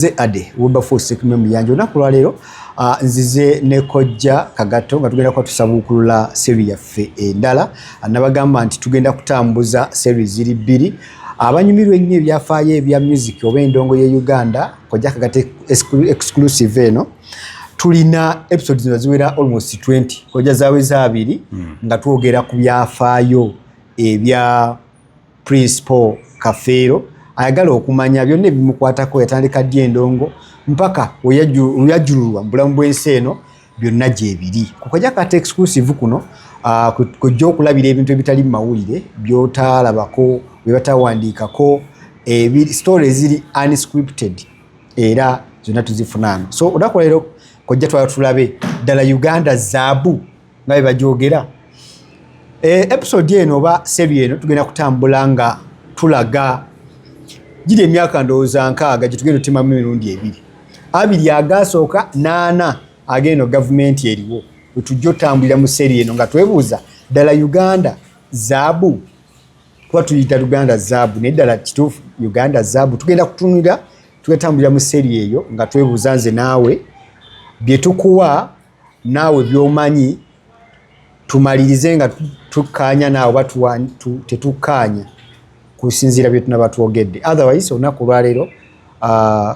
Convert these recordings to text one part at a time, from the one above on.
Ze ade Wilberforce kumwe muyanja olunaku lwaleero nzize ne Kojja Kagato nga tugenda kutusabukulula series yaffe endala nabagamba nti tugenda kutambuza series ziri bbiri abanyumirwa ennyo ebyafaayo ebya music oba endongo ye Uganda Kojja Kagato exclusive eno tulina episodes ziwera almost 20 Kojja zaweza abiri nga twogera ku byafaayo ebya principal Kafeero ayagala okumanya byonna ebimukwatako yatandika ddi endongo mpaka oyajululwa mbulamu bw'ensi eno byonna gyebiri ku Kojja Kagato exclusive kuno kujja okulabira ebintu ebitali mu mawulire by'otaalabako bye batawandiikako stories ziri unscripted era zonna tuzifunaano so olunaku leero Kojja twala tulabe ddala Uganda zaabu nga bye bagyogera episode eno oba series eno tugenda kutambula nga tulaga giri emyaka ndowooza nkaaga gye tugenda otimamu emirundi ebiri abiri agasooka 8 ageno gavumenti eriwo wetujja otambulira mu seri eno nga twebuuza ddala Uganda zaabu kuba tuyita Uganda zaabu naye ddala kituufu Uganda zaabu tugenda kutunulira tugatambulira mu seri eyo nga twebuuza nze naawe bye tukuwa naawe by'omanyi tumalirize nga tukkaanya naawe oba tetukkaanya kusinziira bye tunaba twogedde otherwise olunaku lwaleero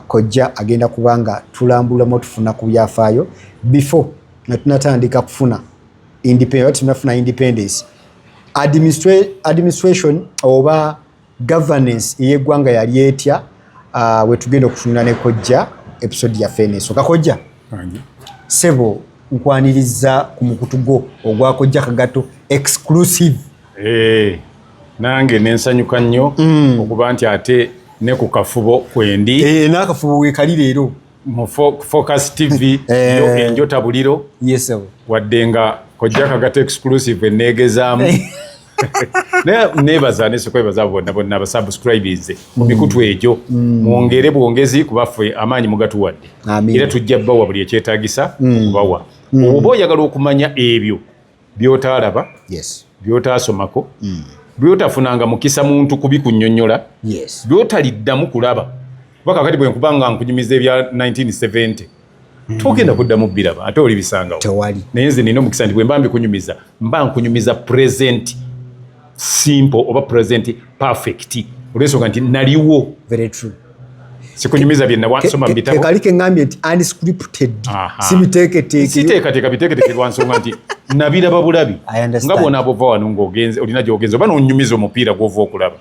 Kojja agenda kubanga tulambulamu tufuna ku byafaayo before nga tunatandika kufuna independence administration oba governance ey'eggwanga yali etya wetugenda okutunula ne Kojja episode yaffe eneesooka Kojja sebo nkwaniriza ku mukutu gwo ogwa Kojja Kagato exclusive nange nensanyuka nnyo okuba nti ate ne ku kafubo kwendi n'akafubo weekali leero mu Focus TV yo enjota buliro wadde nga Kojja Kagato exclusive enneegezaamu nebaza nesekwebaza bonna abasubscribers mu mikutu egyo mwongere bwongezi kubaffe amaanyi mugatuwadde era tujja bawa buli ekyetaagisa okubawa oba oyagala okumanya ebyo byotaalaba byotaasomako byotafunanga mukisa muntu kubikunnyonnyola byotaliddamu kulaba kuba kakati bwe nkubanga nkunyumiza ebya 1970 togenda kuddamu biraba ate oli bisangawo naye nze nina omukisa nti bwe mba mbikunyumiza mba nkunyumiza present simple oba present perfect olwensonga nti naliwo sikunyumiza bye nawasoma mu bitabo kalike ngambye nti unscripted siteekateeka lwansonga nti nabiraba bulabi nga bwona abova wano ng'ogenze olina gy'ogenze oba n'onyumiza omupiira gw'ova okulaba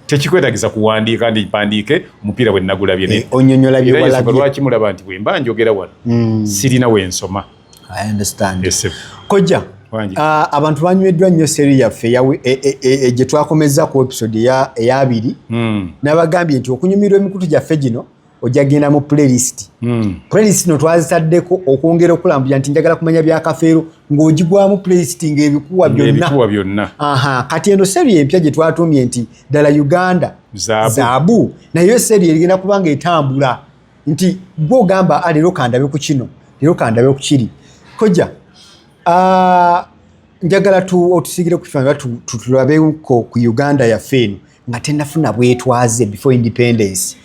tekikwetaagisa kuwandiika ndi mpandiike omupiira bwe nagulabye onyonyola byewalabye lwaki mulaba nti bwe mba njogera wano sirina wensoma Kojja abantu banyweddwa nnyo seri yaffe gye twakomeza ku episode eyabiri n'abagambye nti okunyumirwa emikutu gyaffe gino ojja genda mu playlist no twazitaddeko okwongera okulambula nti njagala kumanya bya Kafeero ng'ogigwamu playlist ng'ebikuwa byonna kati eno seri empya gye twatumye nti ddala Uganda zaabu naye seri erigenda kubanga etambula nti gwe ogamba leero kandabe ku kino leero kandabe ku kiri Kojja njagala otusigire ku kifaananyi tulabeko ku Uganda yaffe eno nga tennafuna bwetwaze before independence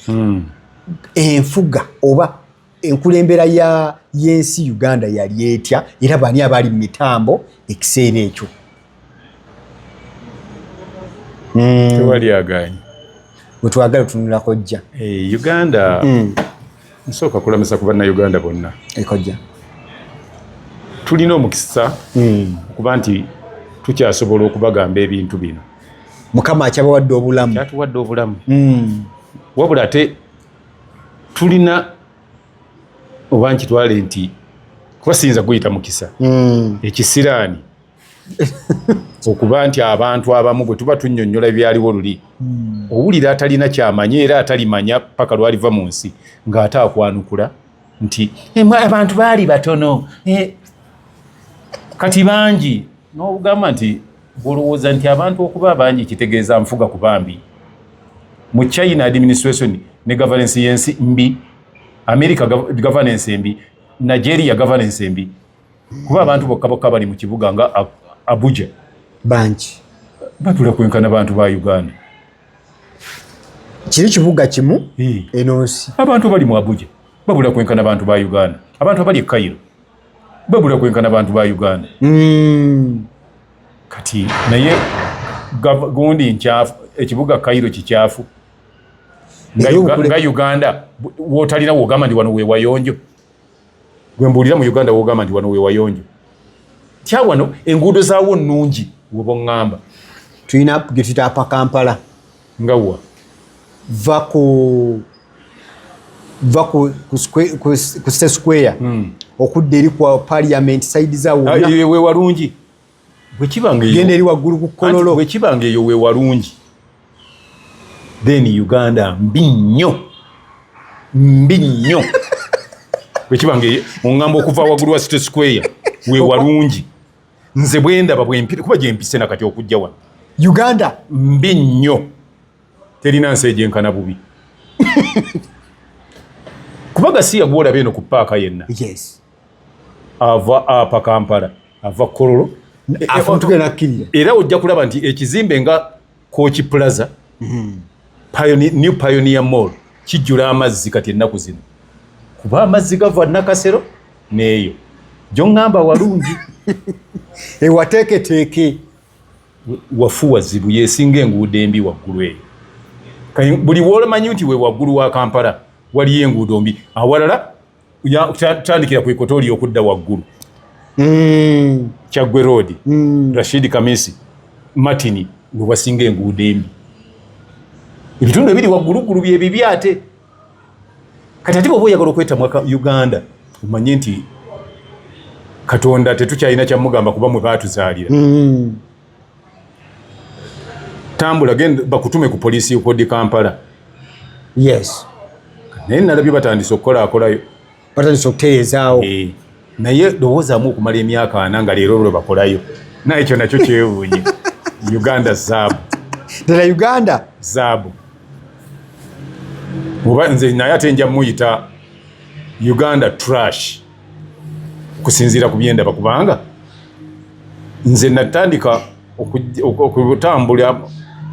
enfuga oba enkulembera y'ensi Uganda yali etya era bani abali mu mitambo ekiseera ekyo tewali agaanyi wetwagala otunula Kojja Uganda nsooka kulamisa ku bannayuganda bonna Kojja tulina omukisa okuba nti tukyasobola okubagamba ebintu bino Mukama akyabawadde obulamu kyatuwadde obulamu wabula ate tulina oba nkitwale nti kuba siyinza kuyita mukisa ekisiraani okuba nti abantu abamu bwe tuba tunnyonnyola ebyaliwo luli owulira atalina kyamanya era atalimanya paka lwaliva mu nsi ng'ate akwanukula nti abantu baali batono kati bangi n'ogamba nti olowooza nti abantu okuba abangi kitegeeza nfuga ku bambi mu China administration ne governance yensi mbi America governance mbi Nigeria governance mbi kuba abantu bokka bali mu kibuga nga Abuja bangi batula kwenkana bantu ba Uganda kiri kibuga kimu enoosi abantu bali mu Abuja babula kwenkana abantu ba Uganda abantu abali Cairo babula kwenkana abantu ba Uganda kati naye gundi nkyafu ekibuga Cairo kikyafu nga Uganda wotalina wogamba ndi wano we wayonjo gwe mbulira mu Uganda wogamba ndi wano we wayonjo tya wano enguudo zaawo nnungi wobo ngamba tulina getuyita apa Kampala ngawa va ku State Square okudda eri kwa Parliament side zaawo we walungi bwe kibanga eyo genda eri waggulu ku Kololo bwe kibanga eyo we walungi then Uganda mbi nnyo bwe kibanga eyo ongamba okuva waggulu wa State Square we walungi nze bwendaba bwempire kuba gyempise nakati okujja wano Uganda mbi nnyo terina nsi egyenkana bubi kubaga si yagwola beno ku paaka yenna yes ava apa Kampala ava Kololo era ojja kulaba nti ekizimbe nga Kochi Plaza New Pioneer Mall kijjula amazzi kati ennaku zino kuba amazzi gava Nakasero neeyo gyongamba walungi ewateeketeeke wafuwa zibu yesinga enguudo embi waggulu eyo buli womanyi nti we waggulu wa Kampala waliyo enguudo mbi awalala tandikira ku Equatoria okudda waggulu Kyaggwe Road Rashid Kamisi Martini we wasinga enguudo embi ebitundu ebiri wagguluggulu bye bibi ate kati ate bw'oba oyagala okwetamwa Uganda omanye nti Katonda tetukyalina kyamugamba kuba mwe baatuzaalira tambula genda bakutume ku poliisi y'okodi Kampala yes naye nalabye batandise okukolakolayo batandise okutereezaawo naye lowoozaamu okumala emyaka 4 nga leero olwo bakolayo naye ekyo nakyo kyewuunye Uganda zaabu ddala Uganda zaabu oba nze naye ate nja muyita Uganda trash kusinziira ku byendaba kubanga nze natandika okutambula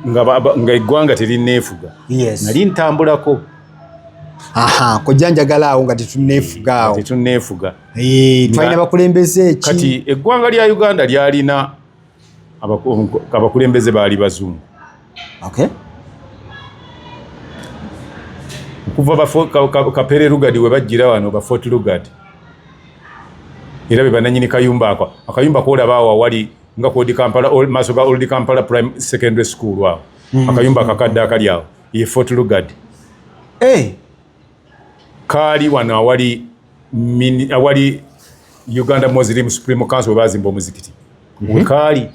nga eggwanga terineefuga nali ntambulako kojja njagala awo nga tetuneefugaawo twalina bakulembeze ki kati eggwanga lya Uganda lyalina abakulembeze baali bazungu okuva Kapere Lugard we bajjira wano ba Fort Lugard era be bananyini kayumba ako akayumba koolaba awo awali nga kodi Kampala maaso ga Old Kampala Prime Secondary School awo akayumba akakadde akali awo ye Fort Lugard kaali wano awali Uganda Muslim Supreme Council bazimba omuzikiti kaali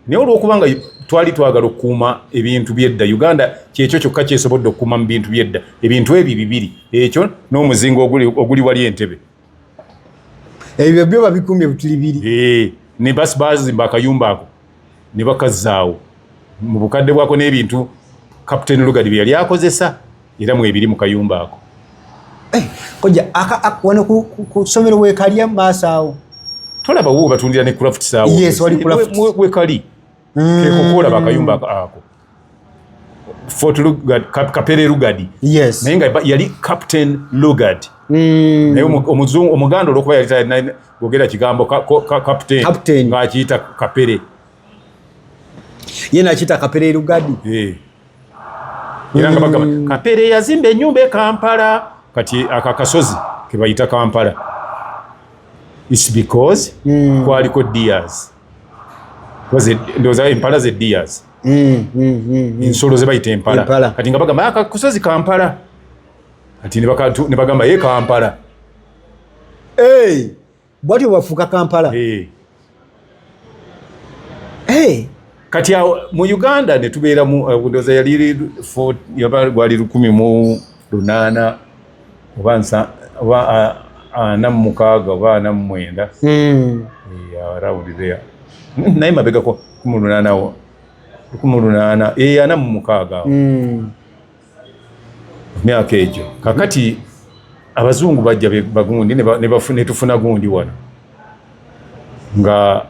naye olw'okuba nga twali twagala okukuuma ebintu byedda Uganda kyekyo kyokka kyesobodde okukuuma mu bintu byedda ebintu ebyo bibiri ekyo n'omuzingo oguli wali Entebbe ebyo byo babikuumye butuli biri ne bazimba akayumba ako ne bakazzaawo mu bukadde bwako n'ebintu Captain Lugard bye yali akozesa era mwebiri mu kayumba ako koja wano ku ssomero weekalya mu maaso awo tolaba wo batundira ne craft saawo yes wali craft wekali kekokoolaba akayumba ako Fort Lugard Kapere Lugard yes naye nga yali Captain Lugard naye omuzungu omuganda olwokuba yali gogera kigambo captain ng'akiyita Kapere ye nakiyita Kapere Lugard era nga bagamba Kapere yazimba ennyumba e Kampala kati akakasozi ke bayita Kampala it's because kwaliko Diaz ndowooza empala ze Diaz ensolo ze bayita empala kati nga bagamba akasozi Kampala kati ne bagamba ye Kampala bwatyo bafuuka Kampala kati mu Uganda ne tubeeramu ndowooza yali gwali 18 oba 46 oba 49 around there naye mabegako 18 46 myaka egyo kakati abazungu bajja bagundi ne tufuna gundi wano nga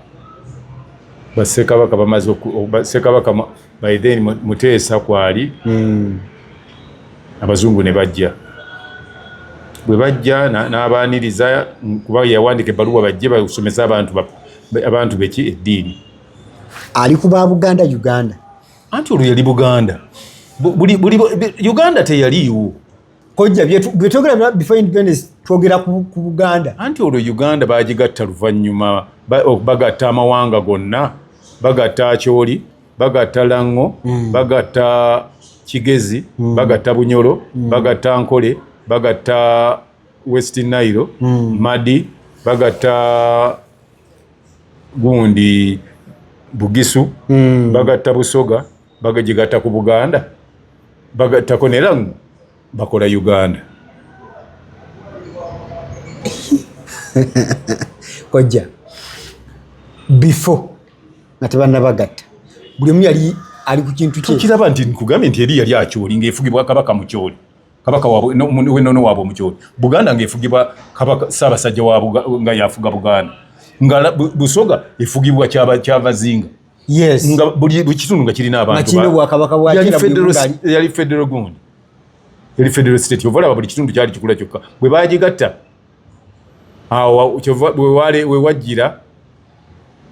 Bassekabaka bamaze Bassekabaka by then Muteesa kwali abazungu ne bajja bwe bajja n'abaaniriza kuba yawandika ebbaluwa bajje basomesa abantu beki eddiini. Ali ku ba Buganda Uganda anti olwo yali Buganda Uganda teyaliiwo. Kojja byetwogera before independence twogera ku Buganda. Anti olwo Uganda baagigatta luvannyuma bagatta amawanga gonna, bagatta Acholi, bagatta Lango, bagatta Kigezi, bagatta Bunyoro, bagatta Nkole, bagatta West Nile, Madi, bagatta gundi Bugisu, bagatta Busoga, bagagigatta ku Buganda, bagattako ne Lango, bakola Uganda. Kojja before natebana bagatta buli mu yali ali ku kintu kye kiraba nti nkugambye nti eri yali Acholi ng'efugibwa kabaka mu Kyoli, kabaka waabwe nono waabwe mu Kyoli. Buganda ng'efugibwa kabaka Ssaabasajja nga yafuga Buganda, nga Busoga efugibwa Kyavazinga. Yes, nga buli kitundu nga kirina abantu yali federal gundi, yali federal state. Ovalaba buli kitundu kyali kikula kyokka. Bwe baagigatta awo we wajjira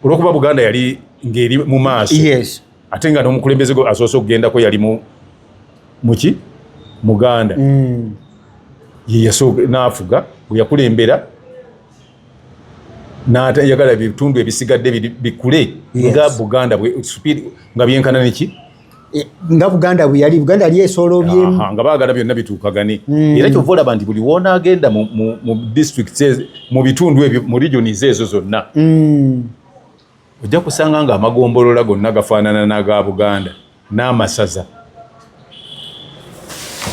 olw'okuba Buganda yali ng'eri mu maaso. Yes, ate nga n'omukulembeze asoose okugendako yali muki Muganda. Ye yasooka n'afuga bwe yakulembera n'atayagala ebitundu ebisigadde bikule nga Buganda nga byenkana neki nga Buganda bwe yali. Buganda yali esoolobyemu nga baagala byonna bituukagane. Era kyova olaba nti buli woonaagenda mu districts mu bitundu ebyo mu regions ezo zonna ojja kusanga nga amagombolola gonna gafaanana n'aga Buganda n'amasaza.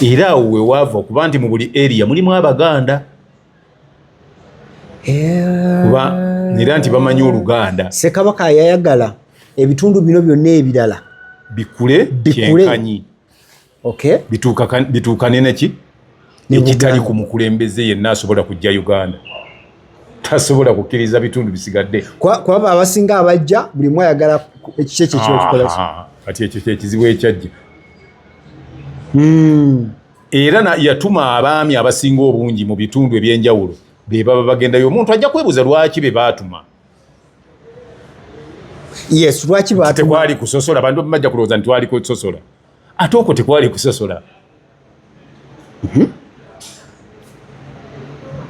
Era awo we waava okuba nti mu buli area mulimu Abaganda. Kuba era nti bamanyi Oluganda. Ssekabaka yayagala ebitundu bino byonna ebirala bikule kyenkanyi. Okay, bituukane neki ekitali ku mukulembeze yenna asobola kujja Uganda. Tasobola kukkiriza bitundu bisigadde. Kwaba abasinga abajja buli mwe ayagala ekikye kye kikola. Kati ekyo kyekizibu ekyajja. Era yatuma abaami abasinga obungi mu bitundu ebyenjawulo be baba bagendayo. Omuntu ajja kwebuuza lwaki be baatuma. Yes, lwaki baatuma. Tekwali kusosola, abantu bajja kulowooza nti twali kusosola. Ate okwo tekwali kusosola.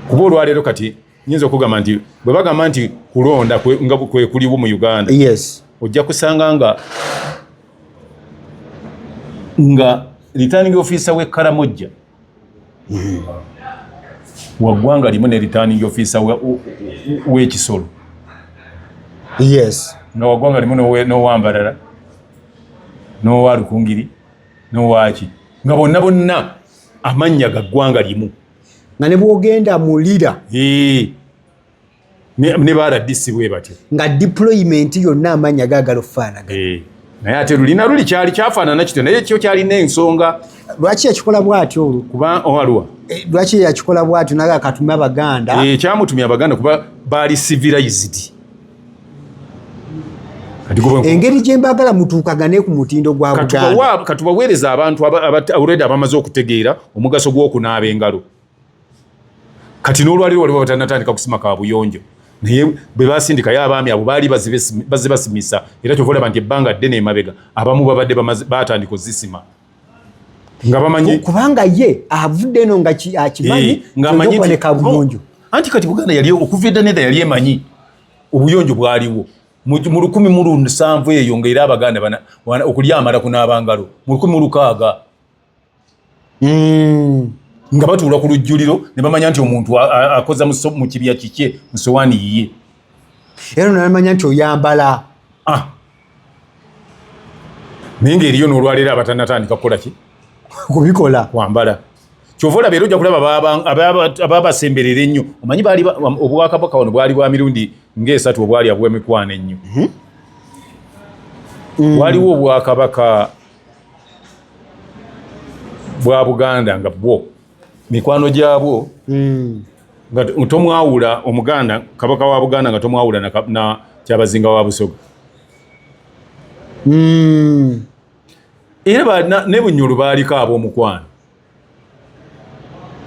Kuba olwaleero kati nyinza okugamba nti bwe bagamba nti kulonda nga kwe kuliwo mu Uganda. Yes, ojja kusanga nga returning officer we Karamojja waggwanga limu ne returning officer we Kisolo. Yes, nga waggwanga limu n'owambalala n'owa Lukungiri n'owaki nga bonna amannya ga ggwanga limu. nga ne bwogenda mulira ne baradisi bwe batyo nga deployment yonna amanya gaagala okufaanagana. naye ate luli kyali kyafaanana kityo, naye kyo kyalina ensonga. Lwaki yakikola bw'atyo olwo? Kuba owaliwa lwaki yakikola bw'atyo naga akatumya Abaganda? Kyamutumya Abaganda kuba baali civilized. Engeri gye mbagala mutuukagane ku mutindo gwa Buganda. Katubaweereza abantu already abamaze okutegeera omugaso gw'okunaaba engalo. Kati n'olwaliro waliwo batanatandika kusima kaabuyonjo. Naye bwe basindikayo abaami abo baali bazibasimisa. Era kyova olaba nti ebbanga ddene emabega abamu babadde baatandika ozisima. Nga bamanyi kubanga ye avudde eno nga akimanyi ng'amanyi nti kaabuyonjo. Anti kati Buganda yali okuva edda nedda yali emanyi obuyonjo bwaliwo. Mu 1700 eyo nga era Abaganda okulyamala kunaaba ngalo mu 1600 nga batuula ku lujjuliro ne bamanya nti omuntu akoza mu kibya kikye mu sowaani yiye. Era n'amanya nti oyambala. Naye ng'eriyo n'olwaleero abatanatandika kukola ki? Kubikola. Kwambala. Kyova olaba era ojja kulaba abaabasemberera ennyo. Omanyi obwakabaka wano bwali bwa mirundi ng'esatu obwali abw'emikwano ennyo. Waliwo obwakabaka bwa Buganda nga bwo mikwano gyabwo nga tomwawula Omuganda kabaka wa Buganda nga tomwawula na Kyabazinga wa Busoga. Era ne Bunyoro baaliko ab'omukwano.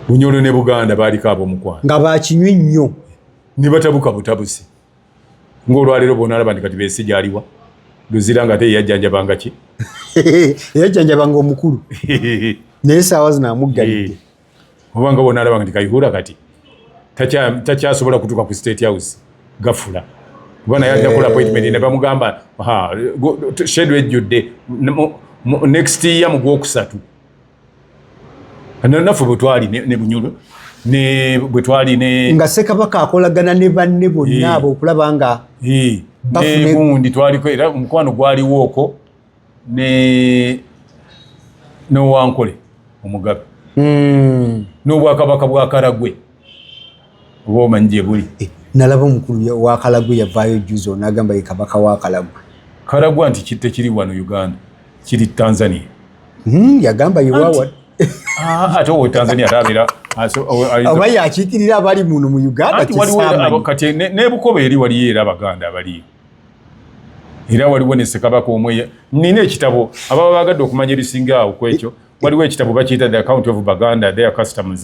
Bunyoro ne Buganda baliko ab'omukwano nga bakinywi nnyo ne batabuka butabusi ng'olwaliro bona alaba ndi kati Besigye gyaliwa Luzira nga te yajjanjabanga ki yajjanjabanga omukulu naye saawa zino amuggalidde obanga bona alaba nti Kayihura kati takyasobola kutuuka ku State House gafula kubana yaddakola appointment ne bamugamba schedule ejjudde next year mu Gwokusatu naffe bwe twali ne Bunyoro ne bwe twali ne nga Ssekabaka akolagana ne banne bonna abo okulaba nga ne gundi twaliko era omukwano gwaliwo okwo n'Owankole Omugabe n'Obwakabaka bwa Karagwe oba omanyi gye buli nalaba omukulu wa Karagwe yavaayo juzo n'agamba ye Kabaka wa Karagwe Karagwe nti tekiri wano Uganda kiri Tanzania yagamba yewawa ate owo Tanzania atabira oba yakiikirira abali muno mu Uganda kati ne Bukoba eri waliyo era Abaganda abaliyo era waliwo ne Ssekabaka omwe nina ekitabo ababa bagadde okumanya ebisinga awo kwekyo waliwo ekitabo bakiyita The Account of Baganda Their Customs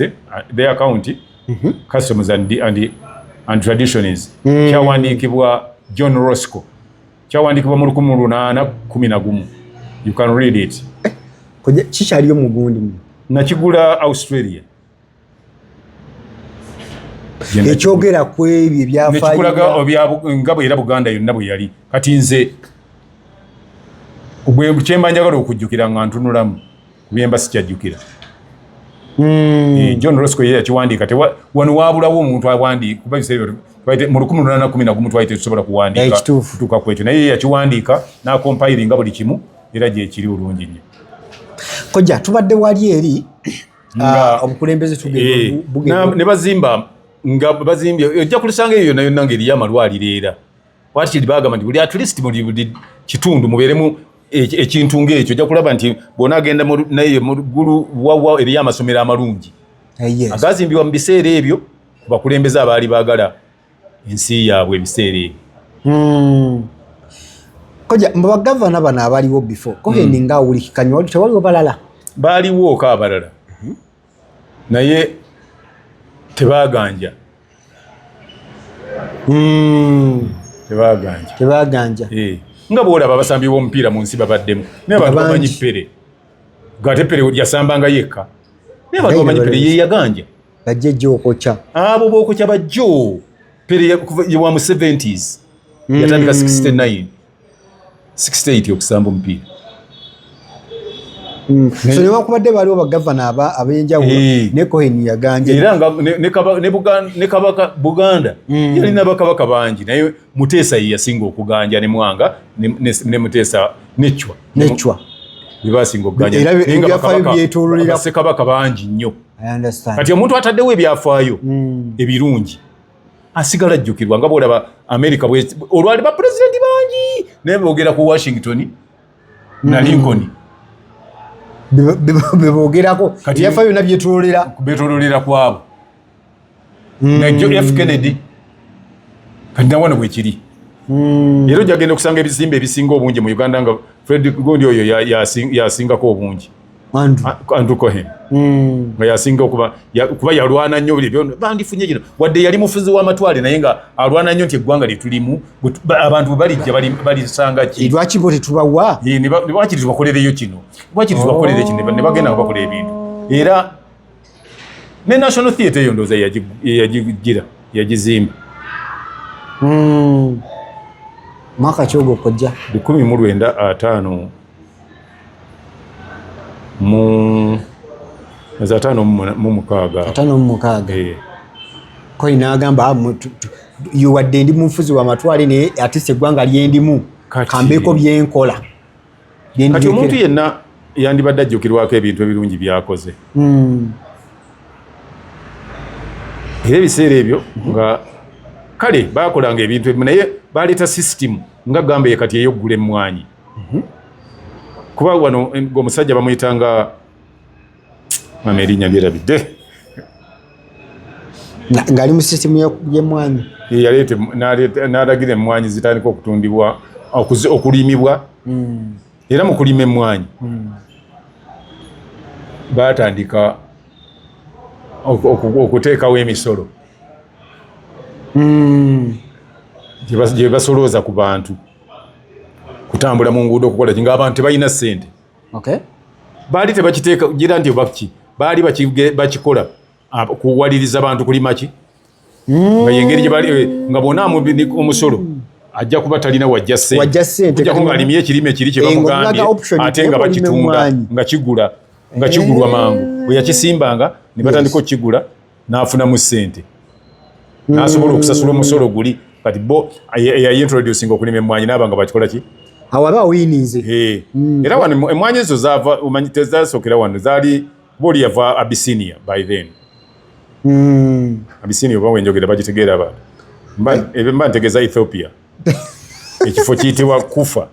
Their Account Customs and Traditions kyawandiikibwa John Roscoe kyawandiikibwa mu 1811 you can read it kikyaliyo mu gundi nakigula Australia ekyogera ku ebyo ebyafaayo nga bwe era Buganda yonna bwe yali kati nze kyemba njagala okujjukira nga ntunulamu kubyemba sikyajjukira John Roscoe ye yakiwandiika wano waabulawo omuntu awandiika kuba biseera mu 1811 twali tetusobola kuwandiika kutuuka kwekyo naye ye yakiwandiika n'akompiringa buli kimu era gyekiri olungi nnyo kojja tubadde wali eri obukulembeze tugenda ne bazimba nga bazimbye ojja kulusanga eyo yonna yonna ng'eriyo amalwaliro era wakiri bagamba nti buli at least mu buli kitundu mubeeremu ekintu ng'ekyo ojja kulaba nti bona agenda naye mu ggulu wawa eriyo amasomero amalungi agazimbibwa mu biseera ebyo ku bakulembeze abaali baagala ensi yaabwe ebiseera ebyo koja mu bagavana bano abaliwo before Cohen nga awulikikanya wali tewaliwo balala baaliwo ko abalala naye tebaganja tebaganja nga bwolaba abasambi b'omupiira mu nsi babaddemu naye abantu bamanyi Pere gate Pere yasambanga yekka naye abantu bamanyi Pere yeyaganja bajjejja okokya abo bookokya bajjo Pere wa mu 70s yatandika 68 okusamba omupiira so newakubadde baaliwo bagavana ab'enjawulo ne Cohen yaganja era nga ne Kabaka Buganda yalina bakabaka bangi naye Muteesa ye yasinga okuganja ne Mwanga ne Muteesa Necwa bebasinga okuganja nga Ssekabaka bangi nnyo kati omuntu ataddewo ebyafaayo ebirungi asigala ajjukirwa nga bwolaba America olwali bapulezidenti bangi naye boogera ku Washington na Lincoln bebogerako ebyafaayo byonna byetololera kwabo na John F. Kennedy kati nawano bwekiri era ojagenda okusanga ebizimbe ebisinga obungi mu Uganda nga Fred Gondi oyo yasingako obungi Andrew Cohen nga yasinga kuba yalwana nnyo buli byonna bandifunye kino wadde yali mufuzi w'amatwale naye nga alwana nnyo nti eggwanga lyetulimu abantu bwe balijja balisanga ki lwaki bo tetubawa lwaki tubakolereyo kino lwaki tubakolere kino ne bagenda nga bakola ebintu era ne National Theatre eyo ndowooza yagizimba mwaka ki ogwo kojja 1950 mu 56 Cohen agamba wadde ndi mufuzi w'amatwale naye ate eggwanga lyendimu kambeeko byenkola kati omuntu yenna yandibadde ajjukirwako ebintu ebirungi byakoze era ebiseera ebyo nga kale bakolanga ebintu ebimu naye baleeta system nga gamba ye kati ey'oggula emmwanyi kuba wano omusajja bamuyitanga mama erinnya lyerabidde ng'ali mu system y'emmwanyi n'alagira emmwanyi zitandika okutundibwa okulimibwa era mu kulima emmwanyi batandika okuteekawo emisolo gye basolooza ku bantu kutambula mu nguudo okukola ki ng'abantu tebalina ssente. Baali tebakiteeka gira nti obaki baali bakikola kuwaliriza abantu kulima ki nga yengeri gye bali nga bonna omusolo ajja kuba talina wajja ssente kujjako ng'alimye ekirime kiri kye bamugambye ate nga bakitunda nga kigulwa mangu bwe yakisimbanga ne batandika okigula n'afunamu ssente n'asobola okusasula omusolo guli kati bo yayintroducing okulima emmwanyi n'aba nga bakikola ki awaba awinize era wano emmwanyi ezo zaava omanyi tezasookera wano zaali booli yava Abyssinia by then Abyssinia oba wenjogera bagitegeera abantu mba ntegeeza Ethiopia ekifo kiyitibwa Kufa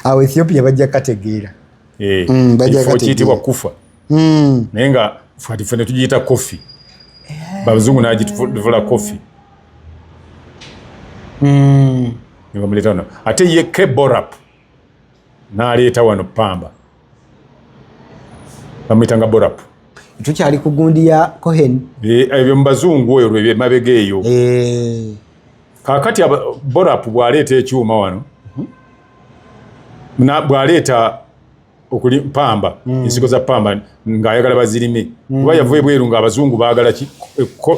awo Ethiopia bajja kategeera ekifo kiyitibwa Kufa naye nga ffe ne tugiyita Kofi bazungu n'agituvula Kofi nibamuleta wano ate ye Keborap n'aleeta wano Pamba bamuyitanga Borap tukyali ku gundi ya Cohen ebyo mu bazungu oyo lwe mabega eyo kaakati Borap bw'aleeta ekyuma wano bw'aleeta Pamba ensigo za Pamba ng'ayagala bazirime kuba yava ebweru ng'abazungu baagala ki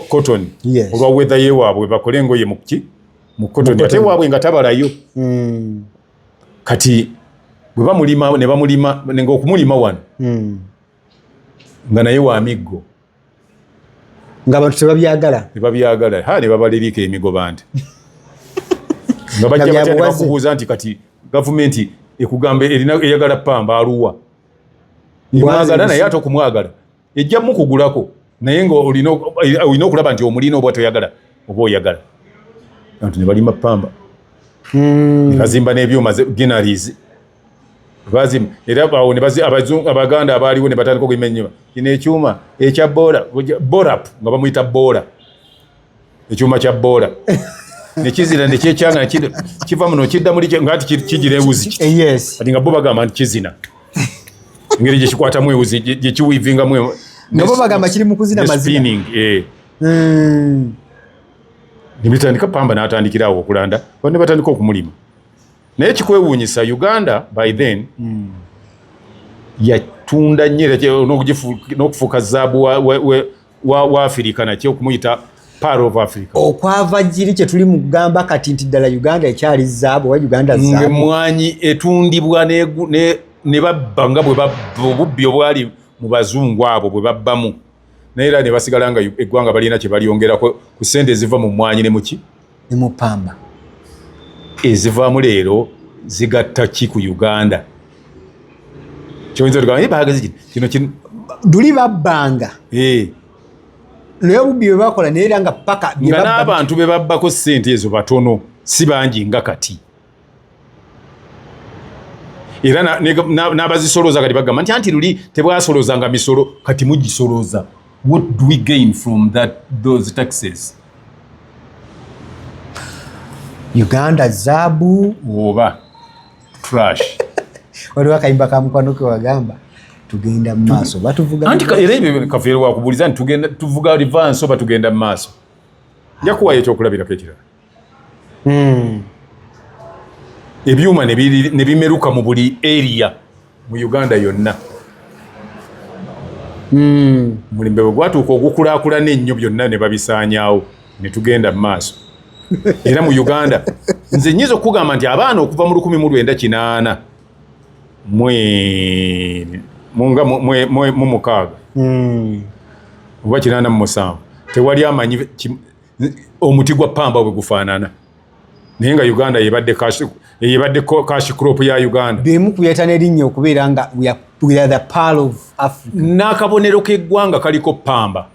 cotton olwa weather yewaabwe bakole engoye mu cotton ate waabwe nga tabalayo kati bwe bamulima ne bamulima ng'okumulima wano nga naye wa miggo ng'abantu tebabyagala ne babalirika emigoba nti nga bajja batya ne bakubuuza nti kati gavumenti ekugamba eyagala Pamba aluwa mwagala naye ate okumwagala ejja mukugulako naye nga olina okulaba nti omulina oba toyagala oba oyagala antu ne balima Pamba ne bazimba n'ebyuma ginaries bazimba era awo abaganda abaaliwo ne batandika okuyima ennyuma kino ekyuma ekya Borap nga bamuyita Bora ekyuma kya Bora nekizina nekyekyanga kiva muno kidda muli ngati kigira ewuzi kati nga bo bagamba nti kizina ngeri gye kikwatamu ewuzi gye kiwivingamu nabo bagamba kiri mu kuzina mazina ne bitandika Pamba n'atandikira awo okulanda ne batandika okumulima naye kikwewuunyisa Uganda by then yatunda nnyo n'okufuuka zaabu wa Afirika nakyo okumuyita Pearl of Africa okwava jiri kye tuli mu kugamba kati nti ddala Uganda ekyali zaabu oba Uganda zaabu ng'emmwanyi etundibwa ne babba nga obubbi obwali mu bazungu abo bwe babbamu naye era ne basigala nga eggwanga balina kye balyongerako ku ssente eziva mu mmwanyi ne muki ne mu Pamba ezivaamu leero zigatta ki ku Uganda kyoyinza tugamba baagazi kino duli babbanga naye obubbi bwe bakola naye era nga paka nga n'abantu be babbako ssente ezo batono si bangi nga kati era n'abazisoloza kati bagamba nti luli tebwasolozanga misolo kati mugisoloza what do we gain from those taxes Uganda zaabu oba trash waliwo akayimba ka mukwano ke wagamba tugenda mu maaso batuvuga anti era ebyo kafeero wakubuuliza nti tuvuga reverse oba tugenda mu maaso nja kuwayo ekyokulabirako ekirala ebyuma ne bimeruka mu buli area mu Uganda yonna mulimbe bwe gwatuuka ogukulaakulana ennyo byonna ne babisaanyaawo ne tugenda mu maaso era mu Uganda nze nyiza okugamba nti abaana okuva mu 1980 mu mukaaga oba 87 tewali amanyi omuti gwa Pamba bwe gufaanana naye nga Uganda yebadde cash crop ya Uganda bimu kuyeta n'erinnya okubeera nga we are the Pearl of Africa n'akabonero k'eggwanga kaliko Pamba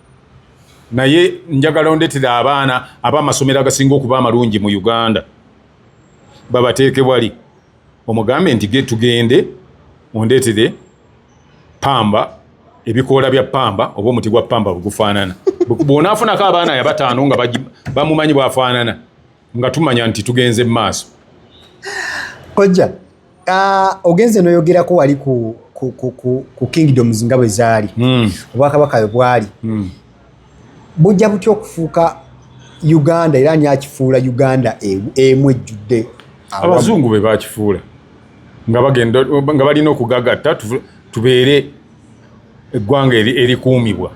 naye njagala ondeetera abaana ab'amasomero agasinga okuba amalungi mu Uganda babateeke wali omugambe nti tugende ondeetere Pamba ebikoola bya Pamba oba omuti gwa Pamba bwegufaanana bw'onaafunako abaana yabataano nga bamumanyi bwafaanana nga tumanya nti tugenze mu maaso kojja ogenze n'oyogerako wali ku kingdoms nga bwe zaali obwakabaka bwe bwali bujja butya okufuuka Uganda era ani akifuula Uganda emu ejjudde abazungu be bakifuula nga bagenda nga balina okugagatta tubeere eggwanga erikuumibwa